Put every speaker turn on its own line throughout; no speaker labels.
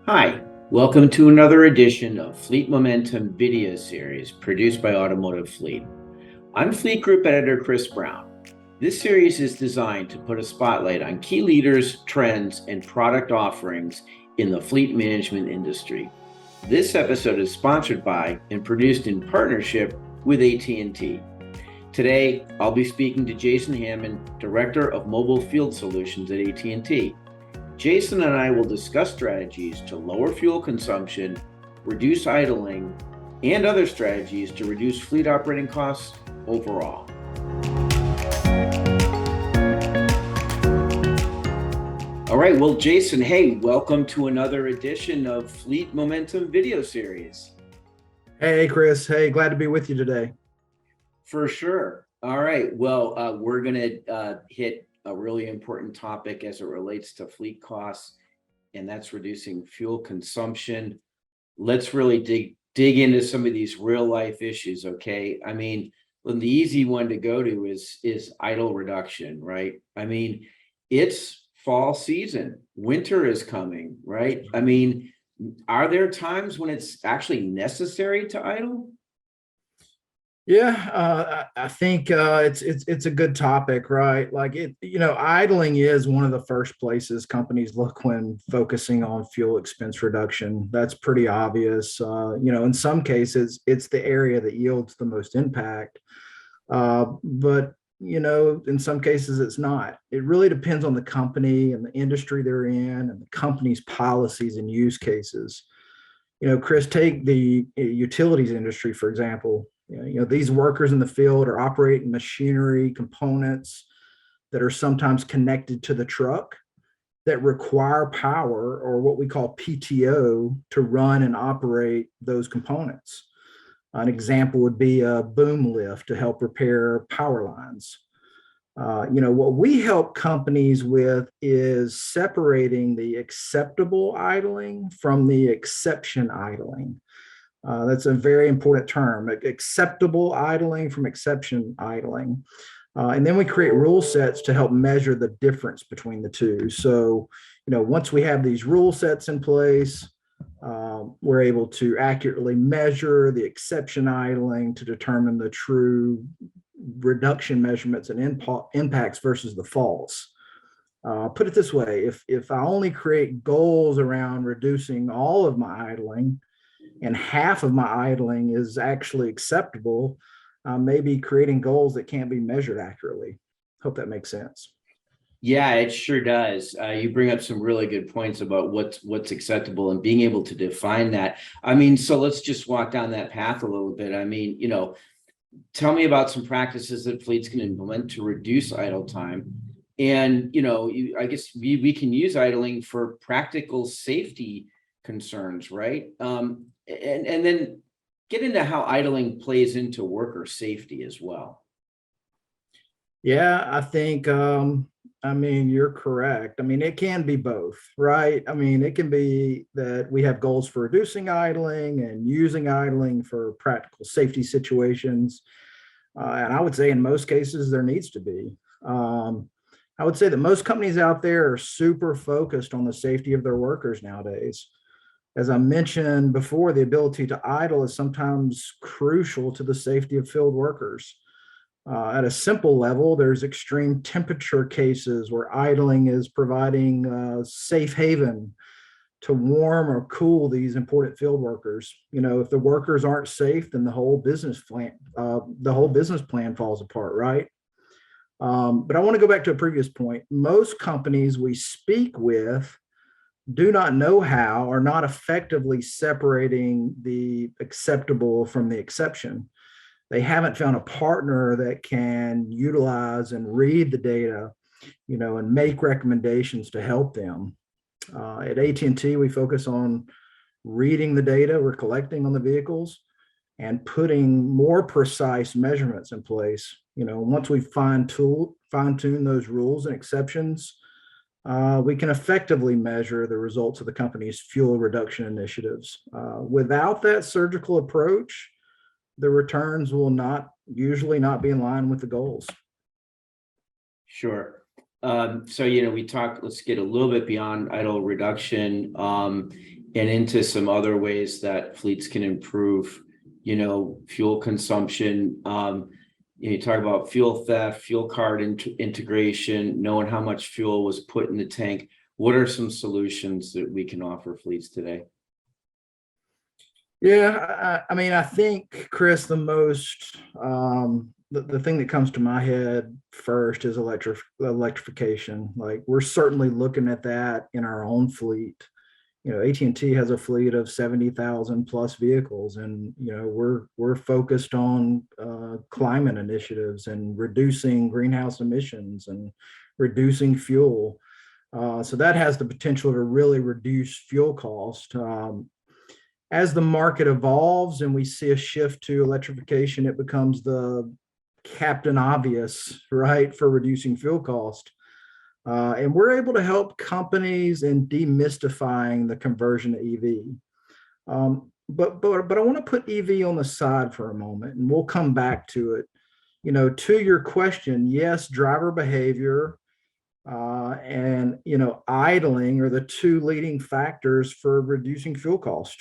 Hi, welcome to another edition of Fleet Momentum video series produced by Automotive Fleet. I'm Fleet Group Editor Chris Brown. This series is designed to put a spotlight on key leaders, trends, and product offerings in the fleet management industry. This episode is sponsored by and produced in partnership with AT&T. Today, I'll be speaking to Jason Hammond, Director of Mobile Field Solutions at AT&T. Jason and I will discuss strategies to lower fuel consumption, reduce idling, and other strategies to reduce fleet operating costs overall. All right, well, Jason, hey, welcome to another edition of Fleet Momentum video series.
Hey, Chris. Hey, glad to be with you today.
For sure. All right, well, we're going to hit a really important topic as it relates to fleet costs, and that's reducing fuel consumption. Let's really dig into some of these real life issues, okay? I mean, the easy one to go to is idle reduction, right? I mean, it's fall season, winter is coming, right? I mean, are there times when it's actually necessary to idle?
Yeah, I think it's a good topic, right? Idling is one of the first places companies look when focusing on fuel expense reduction. That's pretty obvious. In some cases, it's the area that yields the most impact. But in some cases, it's not. It really depends on the company and the industry they're in and the company's policies and use cases. Chris, take the utilities industry, for example. These workers in the field are operating machinery components that are sometimes connected to the truck that require power, or what we call PTO, to run and operate those components. An example would be a boom lift to help repair power lines. What we help companies with is separating the acceptable idling from the exception idling. That's a very important term, acceptable idling from exception idling. And then we create rule sets to help measure the difference between the two. So, once we have these rule sets in place, we're able to accurately measure the exception idling to determine the true reduction measurements and impacts versus the false. Put it this way, if I only create goals around reducing all of my idling and half of my idling is actually acceptable, maybe creating goals that can't be measured accurately. Hope that makes sense.
Yeah, it sure does. You bring up some really good points about what's acceptable and being able to define that. I mean, so let's just walk down that path a little bit. I mean, tell me about some practices that fleets can implement to reduce idle time. And, I guess we can use idling for practical safety concerns, right? And then get into how idling plays into worker safety as well.
Yeah, I think, you're correct. I mean, it can be both, right? I mean, it can be that we have goals for reducing idling and using idling for practical safety situations. And I would say in most cases, there needs to be. I would say that most companies out there are super focused on the safety of their workers nowadays. As I mentioned before, the ability to idle is sometimes crucial to the safety of field workers. At a simple level, there's extreme temperature cases where idling is providing a safe haven to warm or cool these important field workers. If the workers aren't safe, then the whole business plan falls apart, right? But I want to go back to a previous point. Most companies we speak with do not know how or not effectively separating the acceptable from the exception. They haven't found a partner that can utilize and read the data, and make recommendations to help them. At AT&T, we focus on reading the data we're collecting on the vehicles and putting more precise measurements in place. Once we fine tune those rules and exceptions, we can effectively measure the results of the company's fuel reduction initiatives. Without that surgical approach, the returns will usually not be in line with the goals.
Sure. So, we talked, let's get a little bit beyond idle reduction. and into some other ways that fleets can improve, fuel consumption. You talk about fuel theft, fuel card integration, knowing how much fuel was put in the tank. What are some solutions that we can offer fleets today?
Yeah, I mean, I think, Chris, the thing that comes to my head first is electrification. Like, we're certainly looking at that in our own fleet. AT&T has a fleet of 70,000 plus vehicles, and we're focused on climate initiatives and reducing greenhouse emissions and reducing fuel. So that has the potential to really reduce fuel cost. As the market evolves and we see a shift to electrification, it becomes the captain obvious, right, for reducing fuel cost. And we're able to help companies in demystifying the conversion to EV. But I want to put EV on the side for a moment, and we'll come back to it. To your question, yes, driver behavior and idling are the two leading factors for reducing fuel cost.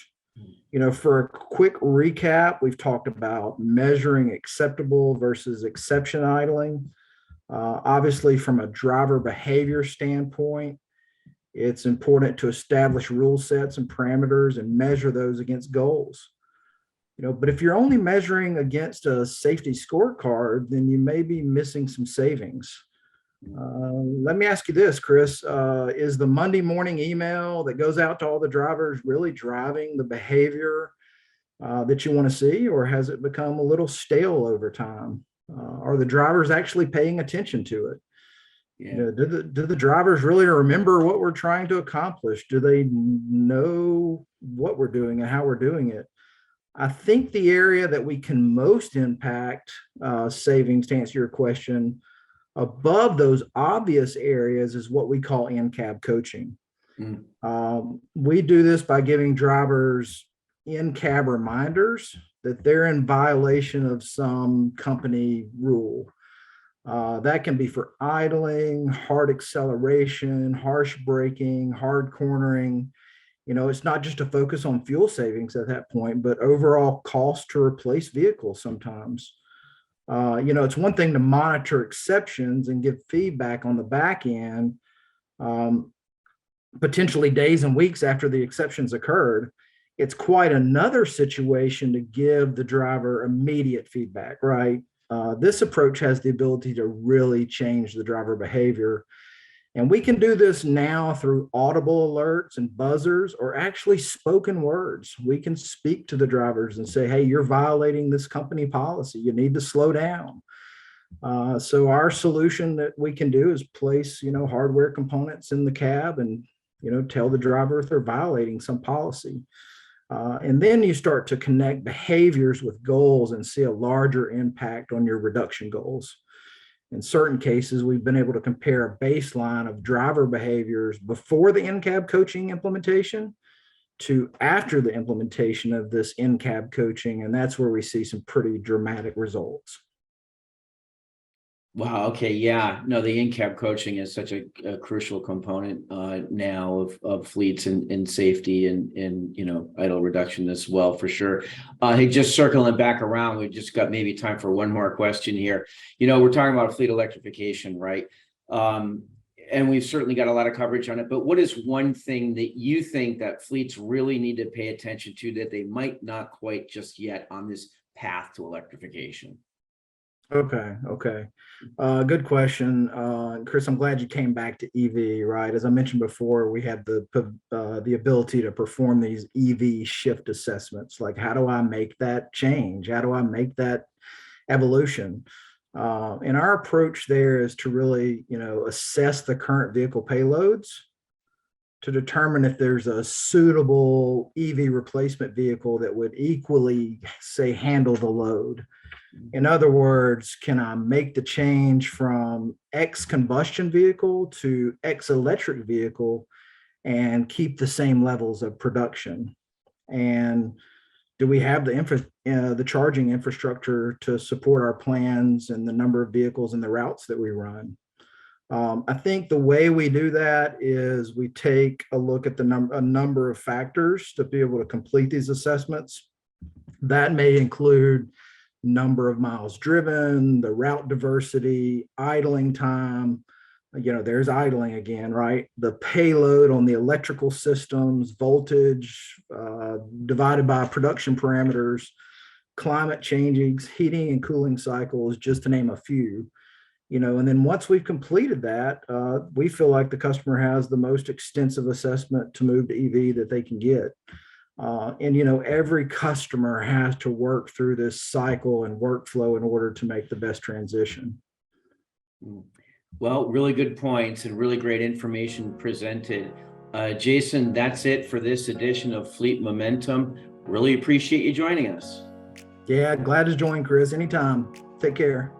For a quick recap, we've talked about measuring acceptable versus exception idling. Obviously, from a driver behavior standpoint, it's important to establish rule sets and parameters and measure those against goals. But if you're only measuring against a safety scorecard, then you may be missing some savings. Let me ask you this, Chris. Is the Monday morning email that goes out to all the drivers really driving the behavior that you want to see, or has it become a little stale over time? Are the drivers actually paying attention to it?
Yeah.
Do the drivers really remember what we're trying to accomplish? Do they know what we're doing and how we're doing it? I think the area that we can most impact savings, to answer your question, above those obvious areas, is what we call in-cab coaching. We do this by giving drivers in-cab reminders that they're in violation of some company rule. That can be for idling, hard acceleration, harsh braking, hard cornering. It's not just a focus on fuel savings at that point, but overall cost to replace vehicles sometimes. It's one thing to monitor exceptions and give feedback on the back end, potentially days and weeks after the exceptions occurred. It's quite another situation to give the driver immediate feedback, right? This approach has the ability to really change the driver behavior. And we can do this now through audible alerts and buzzers, or actually spoken words. We can speak to the drivers and say, hey, you're violating this company policy. You need to slow down. So our solution that we can do is place, hardware components in the cab and, tell the driver if they're violating some policy. And then you start to connect behaviors with goals and see a larger impact on your reduction goals. In certain cases, we've been able to compare a baseline of driver behaviors before the in-cab coaching implementation to after the implementation of this in-cab coaching. And that's where we see some pretty dramatic results.
Wow. Okay. Yeah. No, the in-cab coaching is such a crucial component now of fleets and safety and idle reduction as well, for sure. Hey, just circling back around, we've just got maybe time for one more question here. We're talking about fleet electrification, right? And we've certainly got a lot of coverage on it. But what is one thing that you think that fleets really need to pay attention to that they might not quite just yet on this path to electrification?
Okay. Good question. Chris, I'm glad you came back to EV, right? As I mentioned before, we have the ability to perform these EV shift assessments. Like, how do I make that change? How do I make that evolution? And our approach there is to really, assess the current vehicle payloads to determine if there's a suitable EV replacement vehicle that would equally, say, handle the load. In other words, can I make the change from X combustion vehicle to X electric vehicle and keep the same levels of production? And do we have the charging infrastructure to support our plans and the number of vehicles and the routes that we run? I think the way we do that is we take a look at a number of factors to be able to complete these assessments. That may include number of miles driven, the route diversity, idling time. There's idling again, right? The payload on the electrical systems, voltage divided by production parameters, climate changes, heating and cooling cycles, just to name a few. And then once we've completed that, we feel like the customer has the most extensive assessment to move to EV that they can get. And every customer has to work through this cycle and workflow in order to make the best transition.
Well, really good points and really great information presented. Jason, that's it for this edition of Fleet Momentum. Really appreciate you joining us.
Yeah, glad to join, Chris. Anytime. Take care.